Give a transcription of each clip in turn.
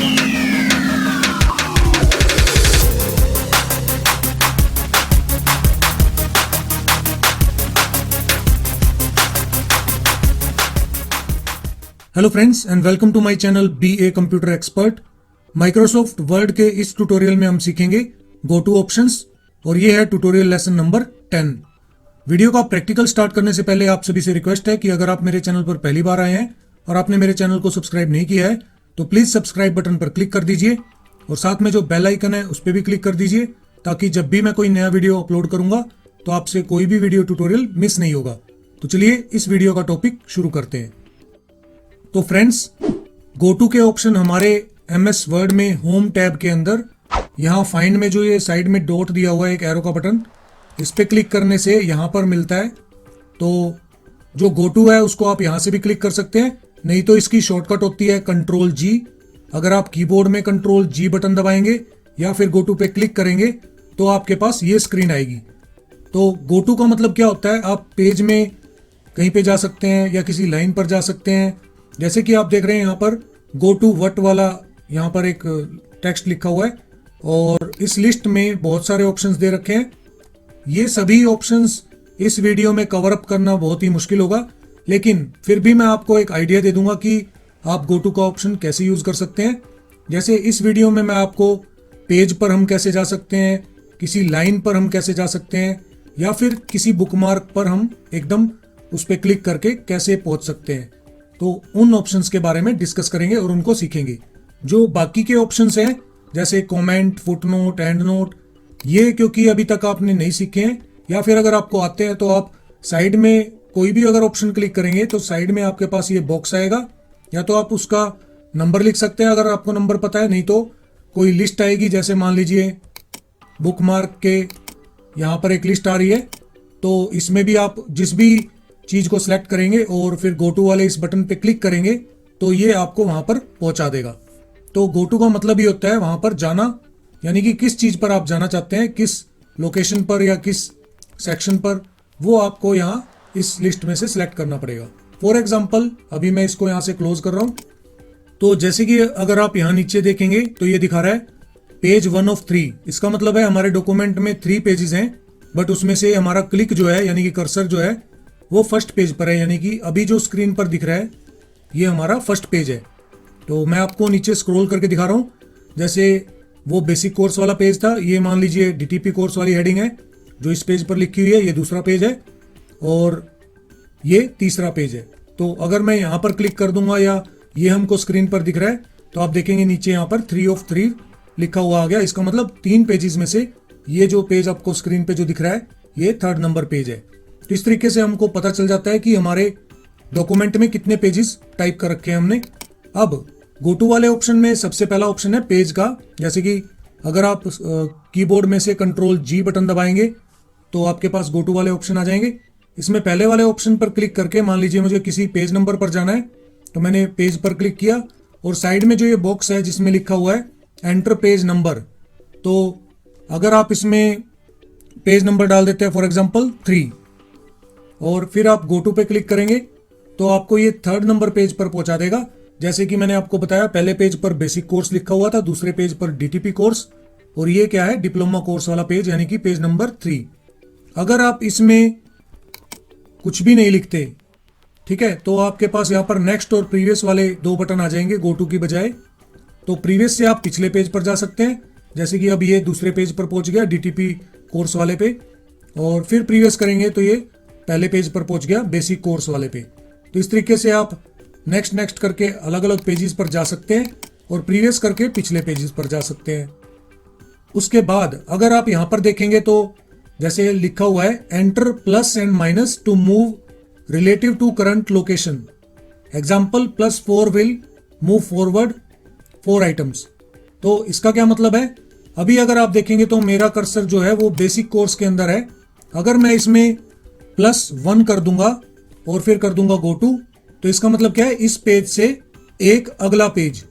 Hello friends and welcome to my channel BA computer expert. Microsoft Word के इस tutorial में हम सीखेंगे गो टू ऑप्शंस और ये है ट्यूटोरियल लेसन नंबर 10। वीडियो का प्रैक्टिकल स्टार्ट करने से पहले आप सभी से रिक्वेस्ट है कि अगर आप मेरे चैनल पर पहली बार आए हैं और आपने मेरे चैनल को सब्सक्राइब नहीं किया है तो प्लीज सब्सक्राइब बटन पर क्लिक कर दीजिए और साथ में जो बेल आइकन है उस पर भी क्लिक कर दीजिए ताकि जब भी मैं कोई नया वीडियो अपलोड करूंगा तो आपसे कोई भी वीडियो ट्यूटोरियल मिस नहीं होगा। तो चलिए इस वीडियो का टॉपिक शुरू करते हैं। तो फ्रेंड्स, गो टू के ऑप्शन हमारे MS वर्ड में होम टैब के अंदर यहाँ फाइंड में जो ये साइड में डॉट दिया हुआ है एक एरो का बटन, इस पे क्लिक करने से यहाँ पर मिलता है। तो जो गो टू है उसको आप यहाँ से भी क्लिक कर सकते हैं, नहीं तो इसकी शॉर्टकट होती है Ctrl+G। अगर आप कीबोर्ड में Ctrl+G बटन दबाएंगे या फिर गो टू पे क्लिक करेंगे तो आपके पास ये स्क्रीन आएगी। तो गो टू का मतलब क्या होता है, आप पेज में कहीं पे जा सकते हैं या किसी लाइन पर जा सकते हैं। जैसे कि आप देख रहे हैं यहाँ पर गो टू व्हाट वाला यहाँ पर एक टेक्स्ट लिखा हुआ है और इस लिस्ट में बहुत सारे ऑप्शंस दे रखे हैं। ये सभी ऑप्शंस इस वीडियो में कवर अप करना बहुत ही मुश्किल होगा, लेकिन फिर भी मैं आपको एक आइडिया दे दूंगा कि आप गो टू का ऑप्शन कैसे यूज कर सकते हैं। जैसे इस वीडियो में मैं आपको पेज पर हम कैसे जा सकते हैं, किसी लाइन पर हम कैसे जा सकते हैं या फिर किसी बुकमार्क पर हम एकदम उस पर क्लिक करके कैसे पहुंच सकते हैं, तो उन ऑप्शंस के बारे में डिस्कस करेंगे और उनको सीखेंगे। जो बाकी के ऑप्शंस हैं जैसे कमेंट, फुटनोट, एंड नोट, ये क्योंकि अभी तक आपने नहीं सीखे हैं या फिर अगर आपको आते हैं तो आप साइड में कोई भी अगर ऑप्शन क्लिक करेंगे तो साइड में आपके पास ये बॉक्स आएगा, या तो आप उसका नंबर लिख सकते हैं अगर आपको नंबर पता है, नहीं तो कोई लिस्ट आएगी। जैसे मान लीजिए बुकमार्क के यहाँ पर एक लिस्ट आ रही है, तो इसमें भी आप जिस भी चीज को सिलेक्ट करेंगे और फिर गो टू वाले इस बटन पे क्लिक करेंगे तो ये आपको वहां पर पहुंचा देगा। तो गो टू का मतलब ही होता है वहां पर जाना, यानी कि किस चीज पर आप जाना चाहते हैं, किस लोकेशन पर या किस सेक्शन पर, वो आपको यहाँ इस लिस्ट में से सिलेक्ट करना पड़ेगा। फॉर एग्जाम्पल अभी मैं इसको यहाँ से क्लोज कर रहा हूँ। तो जैसे कि अगर आप यहाँ नीचे देखेंगे तो ये दिखा रहा है पेज 1 of 3। इसका मतलब है हमारे डॉक्यूमेंट में 3 पेजेस हैं, बट उसमें से हमारा क्लिक जो है यानी कि कर्सर जो है वो फर्स्ट पेज पर है, यानी कि अभी जो स्क्रीन पर दिख रहा है ये हमारा फर्स्ट पेज है। तो मैं आपको नीचे स्क्रॉल करके दिखा रहा हूँ। जैसे वो बेसिक कोर्स वाला पेज था, ये मान लीजिए DTP कोर्स वाली हेडिंग है जो इस पेज पर लिखी हुई है, ये दूसरा पेज है और ये तीसरा पेज है। तो अगर मैं यहाँ पर क्लिक कर दूंगा या ये हमको स्क्रीन पर दिख रहा है तो आप देखेंगे नीचे यहाँ पर 3 of 3 लिखा हुआ आ गया। इसका मतलब 3 पेजेस में से ये जो पेज आपको स्क्रीन पे जो दिख रहा है ये 3rd नंबर पेज है। तो इस तरीके से हमको पता चल जाता है कि हमारे डॉक्यूमेंट में कितने पेजेस टाइप कर रखे हैं हमने। अब गो टू वाले ऑप्शन में सबसे पहला ऑप्शन है पेज का। जैसे कि अगर आप कीबोर्ड में से Ctrl+G बटन दबाएंगे तो आपके पास गो टू वाले ऑप्शन आ जाएंगे। इसमें पहले वाले ऑप्शन पर क्लिक करके मान लीजिए मुझे किसी पेज नंबर पर जाना है, तो मैंने पेज पर क्लिक किया और साइड में जो ये बॉक्स है जिसमें लिखा हुआ है एंटर पेज नंबर, तो अगर आप इसमें पेज नंबर डाल देते हैं फॉर एग्जाम्पल 3 और फिर आप गो टू पे क्लिक करेंगे तो आपको ये 3rd नंबर पेज पर पहुंचा देगा। जैसे कि मैंने आपको बताया पहले पेज पर बेसिक कोर्स लिखा हुआ था, दूसरे पेज पर DTP कोर्स और ये क्या है डिप्लोमा कोर्स वाला पेज यानी कि पेज नंबर 3। अगर आप इसमें कुछ भी नहीं लिखते, ठीक है, तो आपके पास यहाँ पर नेक्स्ट और प्रीवियस वाले 2 बटन आ जाएंगे गो टू की बजाय। तो प्रीवियस से आप पिछले पेज पर जा सकते हैं, जैसे कि अब ये दूसरे पेज पर पहुंच गया DTP कोर्स वाले पे, और फिर प्रीवियस करेंगे तो ये पहले पेज पर पहुंच गया बेसिक कोर्स वाले पे। तो इस तरीके से आप नेक्स्ट करके अलग अलग पेजेस पर जा सकते हैं और प्रीवियस करके पिछले पेजेस पर जा सकते हैं। उसके बाद अगर आप यहाँ पर देखेंगे तो जैसे लिखा हुआ है enter plus and minus to move relative to current location, example +4 will move forward 4 items. तो इसका क्या मतलब है, अभी अगर आप देखेंगे तो मेरा कर्सर जो है वो बेसिक कोर्स के अंदर है। अगर मैं इसमें +1 कर दूंगा और फिर कर दूंगा गो टू, तो इसका मतलब क्या है, इस पेज से एक अगला पेज,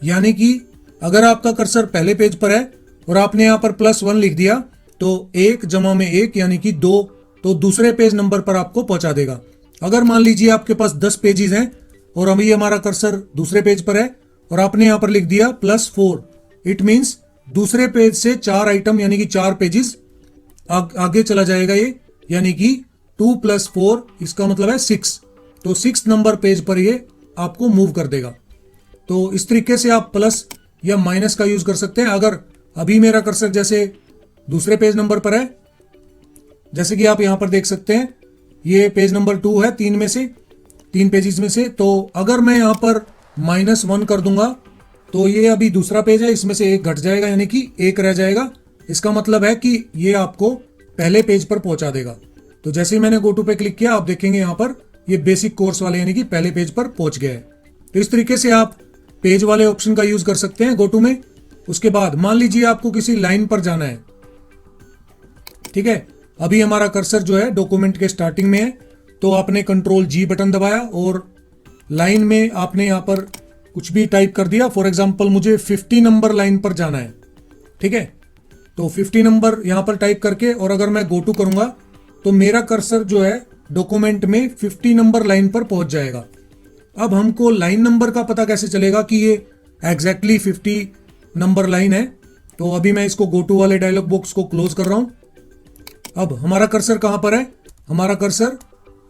यानी कि अगर आपका कर्सर पहले पेज पर है और आपने यहाँ पर +1 लिख दिया तो 1 जमा में 1 यानी कि 2, तो दूसरे पेज नंबर पर आपको पहुंचा देगा। अगर मान लीजिए आपके पास 10 पेजेस हैं और अभी हमारा कर्सर दूसरे पेज पर है और आपने यहां पर लिख दिया +4, इट मीन्स दूसरे पेज से 4 आइटम यानी कि 4 पेजेस आगे चला जाएगा ये, यानी कि 2 + 4 इसका मतलब है 6। तो 6 नंबर पेज पर ये आपको मूव कर देगा। तो इस तरीके से आप प्लस या माइनस का यूज कर सकते हैं। अगर अभी मेरा कर्सर जैसे दूसरे पेज नंबर पर है, जैसे कि आप यहां पर देख सकते हैं, ये पेज नंबर 2 है 3 पेजेस में से। तो अगर मैं यहां पर -1 कर दूंगा तो ये अभी दूसरा पेज है, इसमें से एक घट जाएगा यानी कि 1 रह जाएगा। इसका मतलब है कि ये आपको पहले पेज पर पहुंचा देगा। तो जैसे ही मैंने गो टू पे क्लिक किया, आप देखेंगे यहां पर ये बेसिक कोर्स वाले यानी कि पहले पेज पर पहुंच गया है। तो इस तरीके से आप पेज वाले ऑप्शन का यूज कर सकते हैं गो टू में। उसके बाद मान लीजिए आपको किसी लाइन पर जाना है, ठीक है। अभी हमारा कर्सर जो है डॉक्यूमेंट के स्टार्टिंग में है, तो आपने Ctrl+G बटन दबाया और लाइन में आपने यहां पर कुछ भी टाइप कर दिया। फॉर एग्जांपल मुझे 50 नंबर लाइन पर जाना है, ठीक है। तो 50 नंबर यहां पर टाइप करके, और अगर मैं गो टू करूंगा तो मेरा कर्सर जो है डॉक्यूमेंट में 50 नंबर लाइन पर पहुंच जाएगा। अब हमको लाइन नंबर का पता कैसे चलेगा कि ये एग्जैक्टली 50 नंबर लाइन है। तो अभी मैं इसको गो टू वाले डायलॉग बॉक्स को क्लोज कर रहा हूं। अब हमारा कर्सर कहां पर है? हमारा कर्सर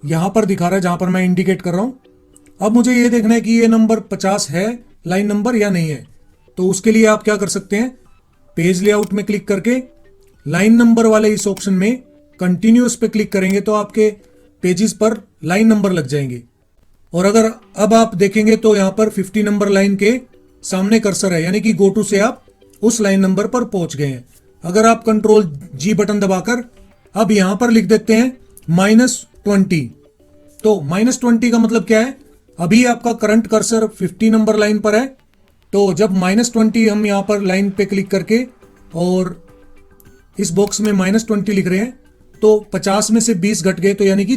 यहां पर दिखा रहा है जहां पर मैं इंडिकेट कर रहा हूं। अब मुझे ये देखना है कि ये नंबर 50 है लाइन नंबर या नहीं है। तो उसके लिए आप क्या कर सकते हैं, पेज लेआउट में क्लिक करके लाइन नंबर वाले इस ऑप्शन में कंटिन्यूअस पे क्लिक करेंगे तो आपके पेजेस पर लाइन नंबर लग जाएंगे। और अगर अब आप देखेंगे तो यहां पर 50 नंबर लाइन के सामने कर्सर है, यानी कि गो टू से आप उस लाइन नंबर पर पहुंच गए हैं। अगर आप Ctrl+G बटन दबाकर अब यहां पर लिख देते हैं -20, तो -20 का मतलब क्या है? अभी आपका करंट कर्सर 50 नंबर लाइन पर है, तो जब -20 हम यहां पर लाइन पे क्लिक करके और इस बॉक्स में -20 लिख रहे हैं तो 50 में से 20 घट गए, तो यानी कि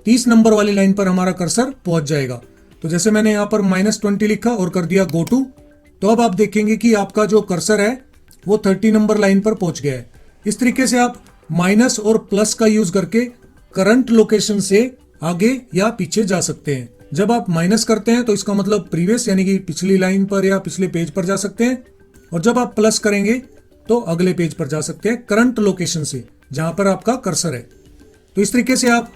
30 नंबर वाली लाइन पर हमारा कर्सर पहुंच जाएगा। तो जैसे मैंने यहां पर -20 लिखा और कर दिया गो टू, तो अब आप देखेंगे कि आपका जो कर्सर है वो 30 नंबर लाइन पर पहुंच गया है। इस तरीके से आप माइनस और प्लस का यूज करके करंट लोकेशन से आगे या पीछे जा सकते हैं। जब आप माइनस करते हैं तो इसका मतलब प्रीवियस यानी कि पिछली लाइन पर या पिछले पेज पर जा सकते हैं, और जब आप प्लस करेंगे तो अगले पेज पर जा सकते हैं करंट लोकेशन से जहां पर आपका कर्सर है। तो इस तरीके से आप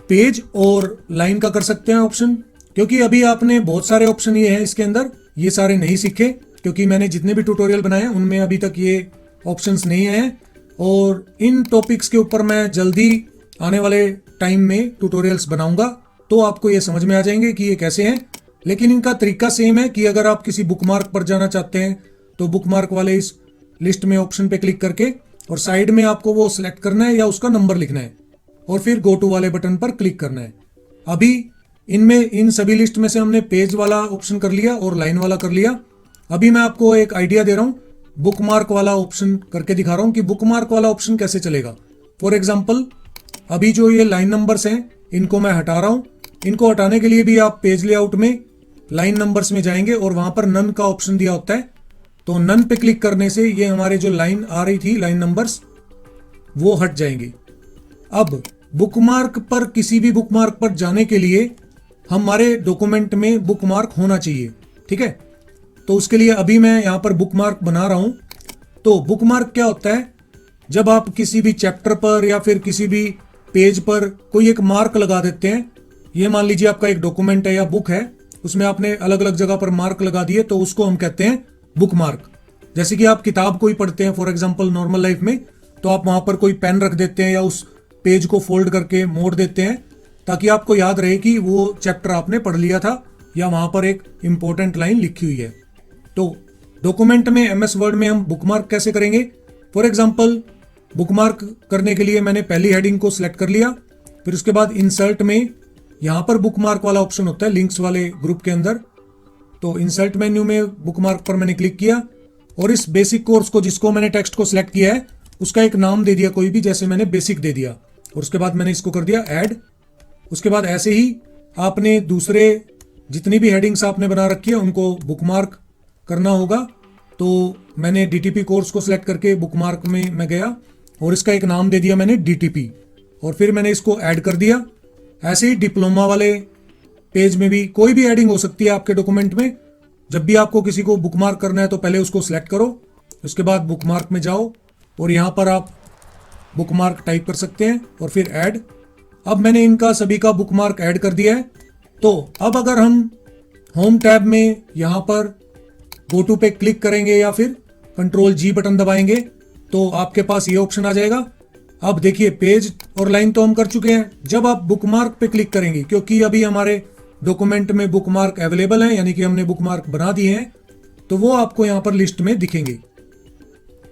पेज और लाइन का कर सकते हैं ऑप्शन। क्योंकि अभी आपने बहुत सारे ऑप्शन ये हैं इसके अंदर, ये सारे नहीं सीखे क्योंकि मैंने जितने भी ट्यूटोरियल बनाए उनमें अभी तक ये ऑप्शंस नहीं आए हैं। और इन टॉपिक्स के ऊपर मैं जल्दी आने वाले टाइम में ट्यूटोरियल्स बनाऊंगा, तो आपको ये समझ में आ जाएंगे कि ये कैसे हैं। लेकिन इनका तरीका सेम है कि अगर आप किसी बुकमार्क पर जाना चाहते हैं तो बुकमार्क वाले इस लिस्ट में ऑप्शन पे क्लिक करके और साइड में आपको वो सिलेक्ट करना है या उसका नंबर लिखना है और फिर गो टू वाले बटन पर क्लिक करना है। अभी इनमें इन सभी लिस्ट में से हमने पेज वाला ऑप्शन कर लिया और लाइन वाला कर लिया। अभी मैं आपको एक आइडिया दे रहा हूं, बुकमार्क वाला ऑप्शन करके दिखा रहा हूं कि बुकमार्क वाला ऑप्शन कैसे चलेगा। फॉर एग्जाम्पल अभी जो ये लाइन नंबर्स हैं इनको मैं हटा रहा हूं। इनको हटाने के लिए भी आप पेज लेआउट में लाइन नंबर्स में जाएंगे और वहां पर नन का ऑप्शन दिया होता है, तो नन पे क्लिक करने से ये हमारे जो लाइन आ रही थी लाइन नंबर्स वो हट जाएंगे। अब बुकमार्क पर किसी भी बुकमार्क पर जाने के लिए हमारे डॉक्यूमेंट में बुकमार्क होना चाहिए, ठीक है। तो उसके लिए अभी मैं यहां पर बुकमार्क बना रहा हूं। तो बुकमार्क क्या होता है? जब आप किसी भी चैप्टर पर या फिर किसी भी पेज पर कोई एक मार्क लगा देते हैं, ये मान लीजिए आपका एक डॉक्यूमेंट है या बुक है, उसमें आपने अलग अलग जगह पर मार्क लगा दिए, तो उसको हम कहते हैं बुकमार्क। जैसे कि आप किताब कोई पढ़ते हैं फॉर एग्जाम्पल नॉर्मल लाइफ में, तो आप वहां पर कोई पेन रख देते हैं या उस पेज को फोल्ड करके मोड़ देते हैं ताकि आपको याद रहे कि वो चैप्टर आपने पढ़ लिया था या वहां पर एक इंपॉर्टेंट लाइन लिखी हुई है। तो डॉक्यूमेंट में MS वर्ड में हम बुकमार्क कैसे करेंगे? फॉर एग्जाम्पल बुकमार्क करने के लिए मैंने पहली हेडिंग को सिलेक्ट कर लिया, फिर उसके बाद इंसर्ट में यहां पर बुकमार्क वाला ऑप्शन होता है लिंक्स वाले ग्रुप के अंदर। तो इंसर्ट मेन्यू में बुकमार्क पर मैंने क्लिक किया और इस बेसिक कोर्स को जिसको मैंने टेक्स्ट को सिलेक्ट किया है उसका एक नाम दे दिया कोई भी, जैसे मैंने बेसिक दे दिया, और उसके बाद मैंने इसको कर दिया ऐड। उसके बाद ऐसे ही आपने दूसरे जितनी भी हेडिंग्स आपने बना रखी है उनको बुकमार्क करना होगा। तो मैंने DTP कोर्स को सिलेक्ट करके बुकमार्क में मैं गया और इसका एक नाम दे दिया मैंने DTP, और फिर मैंने इसको ऐड कर दिया। ऐसे ही डिप्लोमा वाले पेज में भी कोई भी एडिंग हो सकती है आपके डॉक्यूमेंट में। जब भी आपको किसी को बुकमार्क करना है तो पहले उसको सिलेक्ट करो, उसके बाद बुकमार्क में जाओ और यहाँ पर आप बुकमार्क टाइप कर सकते हैं और फिर ऐड। अब मैंने इनका सभी का बुकमार्क ऐड कर दिया है। तो अब अगर हम होम टैब में यहाँ पर गो टू पे क्लिक करेंगे या फिर Ctrl+G बटन दबाएंगे तो आपके पास ये ऑप्शन आ जाएगा। अब देखिए पेज और लाइन तो हम कर चुके हैं। जब आप बुकमार्क पे क्लिक करेंगे, क्योंकि अभी हमारे डॉक्यूमेंट में बुकमार्क अवेलेबल है, यानी कि हमने बुकमार्क बना दिए हैं, तो वो आपको यहाँ पर लिस्ट में दिखेंगे।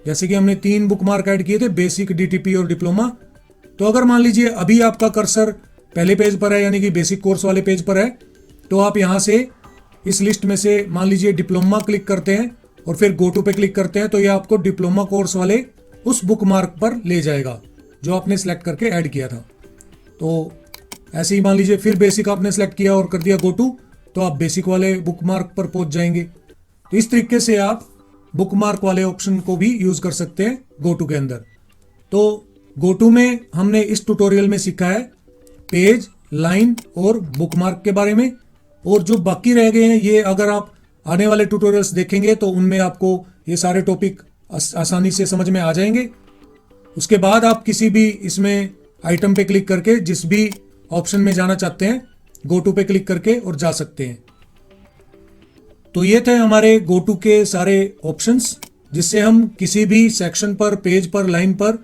जैसे कि हमने 3 बुकमार्क ऐड किए थे, बेसिक, डीटीपी और डिप्लोमा। तो अगर मान लीजिए अभी आपका कर्सर पहले पेज पर है, यानी कि बेसिक कोर्स वाले पेज पर है, तो आप यहाँ से इस लिस्ट में से मान लीजिए डिप्लोमा क्लिक करते हैं और फिर गो टू पे क्लिक करते हैं, तो ये आपको डिप्लोमा कोर्स वाले उस बुकमार्क पर ले जाएगा जो आपने सेलेक्ट करके ऐड किया था। तो ऐसे ही मान लीजिए फिर बेसिक आपने सेलेक्ट किया और कर दिया गो टू, तो आप बेसिक वाले बुकमार्क पर पहुंच जाएंगे। तो इस तरीके से आप बुकमार्क वाले ऑप्शन को भी यूज कर सकते हैं गो टू के अंदर। तो गो टू में हमने इस ट्यूटोरियल में सीखा है पेज, लाइन और बुकमार्क के बारे में, और जो बाकी रह गए हैं ये अगर आप आने वाले ट्यूटोरियल्स देखेंगे तो उनमें आपको ये सारे टॉपिक आसानी से समझ में आ जाएंगे। उसके बाद आप किसी भी इसमें आइटम पे क्लिक करके जिस भी ऑप्शन में जाना चाहते हैं गो टू पे क्लिक करके और जा सकते हैं। तो ये थे हमारे गो टू के सारे ऑप्शंस, जिससे हम किसी भी सेक्शन पर, पेज पर, लाइन पर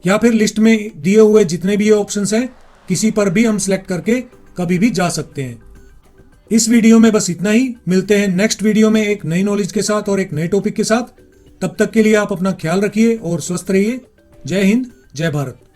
या फिर लिस्ट में दिए हुए जितने भी ऑप्शंस हैं किसी पर भी हम सिलेक्ट करके कभी भी जा सकते हैं। इस वीडियो में बस इतना ही। मिलते हैं नेक्स्ट वीडियो में एक नई नॉलेज के साथ और एक नए टॉपिक के साथ। तब तक के लिए आप अपना ख्याल रखिए और स्वस्थ रहिए। जय हिंद, जय भारत।